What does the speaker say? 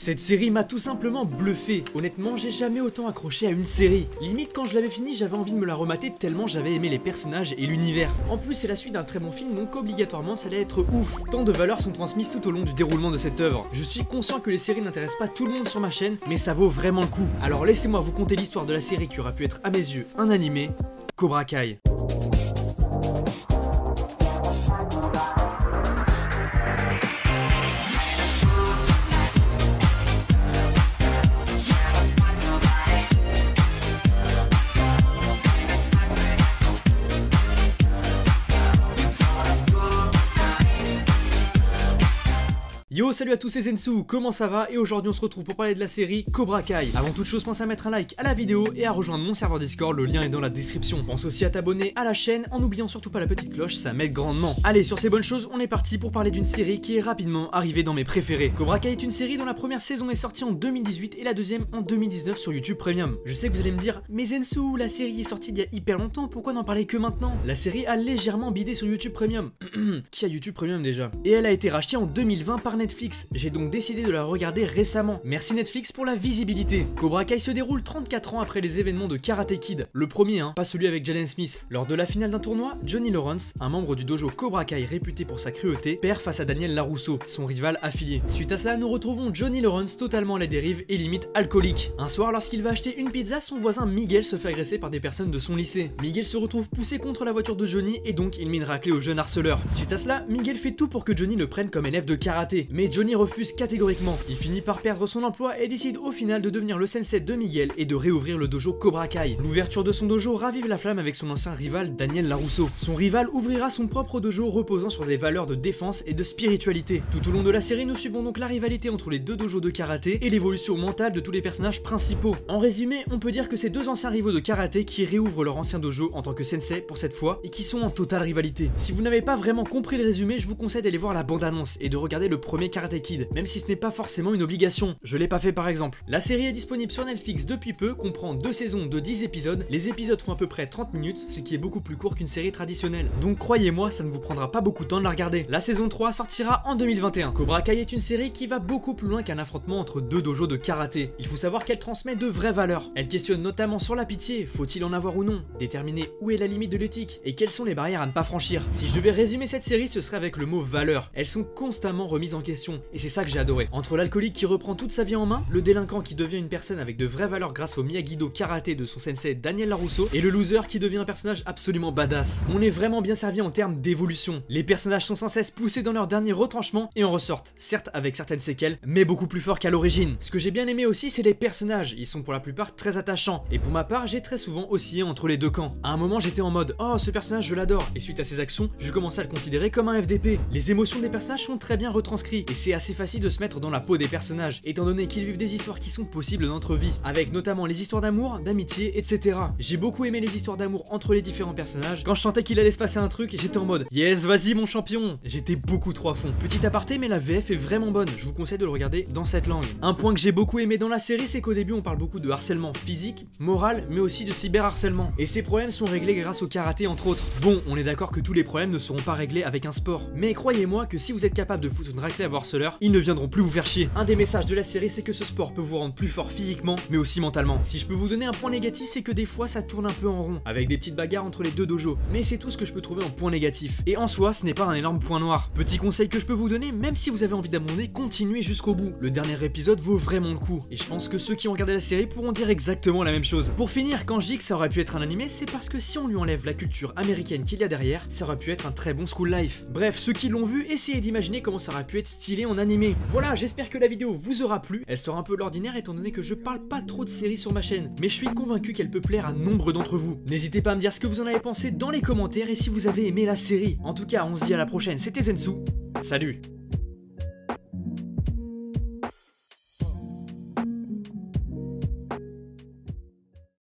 Cette série m'a tout simplement bluffé. Honnêtement, j'ai jamais autant accroché à une série. Limite, quand je l'avais fini, j'avais envie de me la remater tellement j'avais aimé les personnages et l'univers. En plus, c'est la suite d'un très bon film, donc obligatoirement, ça allait être ouf. Tant de valeurs sont transmises tout au long du déroulement de cette œuvre. Je suis conscient que les séries n'intéressent pas tout le monde sur ma chaîne, mais ça vaut vraiment le coup. Alors laissez-moi vous conter l'histoire de la série qui aura pu être à mes yeux un animé, Cobra Kai. Yo, salut à tous, c'est Zensu, comment ça va? Et aujourd'hui on se retrouve pour parler de la série Cobra Kai. Avant toute chose, pense à mettre un like à la vidéo et à rejoindre mon serveur Discord, le lien est dans la description. Pense aussi à t'abonner à la chaîne en n'oubliant surtout pas la petite cloche, ça m'aide grandement. Allez, sur ces bonnes choses, on est parti pour parler d'une série qui est rapidement arrivée dans mes préférés. Cobra Kai est une série dont la première saison est sortie en 2018 et la deuxième en 2019 sur YouTube Premium. Je sais que vous allez me dire, mais Zensu, la série est sortie il y a hyper longtemps, pourquoi n'en parler que maintenant? La série a légèrement bidé sur YouTube Premium. Qui a YouTube Premium déjà? Et elle a été rachetée en 2020 par Netflix. J'ai donc décidé de la regarder récemment. Merci Netflix pour la visibilité. Cobra Kai se déroule 34 ans après les événements de Karate Kid. Le premier, pas celui avec Jaden Smith. Lors de la finale d'un tournoi, Johnny Lawrence, un membre du dojo Cobra Kai réputé pour sa cruauté, perd face à Daniel LaRusso, son rival affilié. Suite à cela, nous retrouvons Johnny Lawrence totalement à la dérive et limite alcoolique. Un soir, lorsqu'il va acheter une pizza, son voisin Miguel se fait agresser par des personnes de son lycée. Miguel se retrouve poussé contre la voiture de Johnny et donc il met une raclée au jeune harceleur. Suite à cela, Miguel fait tout pour que Johnny le prenne comme élève de karaté, mais Johnny refuse catégoriquement. Il finit par perdre son emploi et décide au final de devenir le sensei de Miguel et de réouvrir le dojo Cobra Kai. L'ouverture de son dojo ravive la flamme avec son ancien rival Daniel LaRusso. Son rival ouvrira son propre dojo reposant sur des valeurs de défense et de spiritualité. Tout au long de la série, nous suivons donc la rivalité entre les deux dojos de karaté et l'évolution mentale de tous les personnages principaux. En résumé, on peut dire que c'est deux anciens rivaux de karaté qui réouvrent leur ancien dojo en tant que sensei pour cette fois et qui sont en totale rivalité. Si vous n'avez pas vraiment compris le résumé, je vous conseille d'aller voir la bande-annonce et de regarder le premier Karate Kid, même si ce n'est pas forcément une obligation. Je l'ai pas fait par exemple. La série est disponible sur Netflix depuis peu, comprend 2 saisons de 10 épisodes. Les épisodes font à peu près 30 minutes, ce qui est beaucoup plus court qu'une série traditionnelle. Donc croyez-moi, ça ne vous prendra pas beaucoup de temps de la regarder. La saison 3 sortira en 2021. Cobra Kai est une série qui va beaucoup plus loin qu'un affrontement entre deux dojos de karaté. Il faut savoir qu'elle transmet de vraies valeurs. Elle questionne notamment sur la pitié, faut-il en avoir ou non, déterminer où est la limite de l'éthique et quelles sont les barrières à ne pas franchir. Si je devais résumer cette série, ce serait avec le mot valeur. Elles sont constamment remises en question et c'est ça que j'ai adoré. Entre l'alcoolique qui reprend toute sa vie en main, le délinquant qui devient une personne avec de vraies valeurs grâce au Miyagi-Do karaté de son sensei Daniel LaRusso et le loser qui devient un personnage absolument badass. On est vraiment bien servi en termes d'évolution. Les personnages sont sans cesse poussés dans leur dernier retranchement et en ressortent, certes avec certaines séquelles, mais beaucoup plus forts qu'à l'origine. Ce que j'ai bien aimé aussi, c'est les personnages. Ils sont pour la plupart très attachants et pour ma part, j'ai très souvent oscillé entre les deux camps. À un moment, j'étais en mode oh ce personnage je l'adore et suite à ses actions, je commençais à le considérer comme un FDP. Les émotions des personnages sont très bien retranscrites et c'est assez facile de se mettre dans la peau des personnages, étant donné qu'ils vivent des histoires qui sont possibles dans notre vie, avec notamment les histoires d'amour, d'amitié, etc. J'ai beaucoup aimé les histoires d'amour entre les différents personnages. Quand je sentais qu'il allait se passer un truc, j'étais en mode yes, vas-y mon champion. J'étais beaucoup trop à fond. Petit aparté, mais la VF est vraiment bonne. Je vous conseille de le regarder dans cette langue. Un point que j'ai beaucoup aimé dans la série, c'est qu'au début on parle beaucoup de harcèlement physique, moral, mais aussi de cyberharcèlement. Et ces problèmes sont réglés grâce au karaté entre autres. Bon, on est d'accord que tous les problèmes ne seront pas réglés avec un sport, mais croyez-moi que si vous êtes capable de foutre une raclée à vos harceleurs, ils ne viendront plus vous faire chier. Un des messages de la série, c'est que ce sport peut vous rendre plus fort physiquement, mais aussi mentalement. Si je peux vous donner un point négatif, c'est que des fois ça tourne un peu en rond, avec des petites bagarres entre les deux dojos. Mais c'est tout ce que je peux trouver en point négatif. Et en soi, ce n'est pas un énorme point noir. Petit conseil que je peux vous donner, même si vous avez envie d'abonder, continuez jusqu'au bout. Le dernier épisode vaut vraiment le coup. Et je pense que ceux qui ont regardé la série pourront dire exactement la même chose. Pour finir, quand je dis que ça aurait pu être un animé, c'est parce que si on lui enlève la culture américaine qu'il y a derrière, ça aurait pu être un très bon school life. Bref, ceux qui l'ont vu, essayez d'imaginer comment ça aurait pu être stylé en animé. Voilà, j'espère que la vidéo vous aura plu. Elle sera un peu l'ordinaire étant donné que je parle pas trop de séries sur ma chaîne, mais je suis convaincu qu'elle peut plaire à nombre d'entre vous. N'hésitez pas à me dire ce que vous en avez pensé dans les commentaires et si vous avez aimé la série. En tout cas, on se dit à la prochaine, c'était Zensu, salut!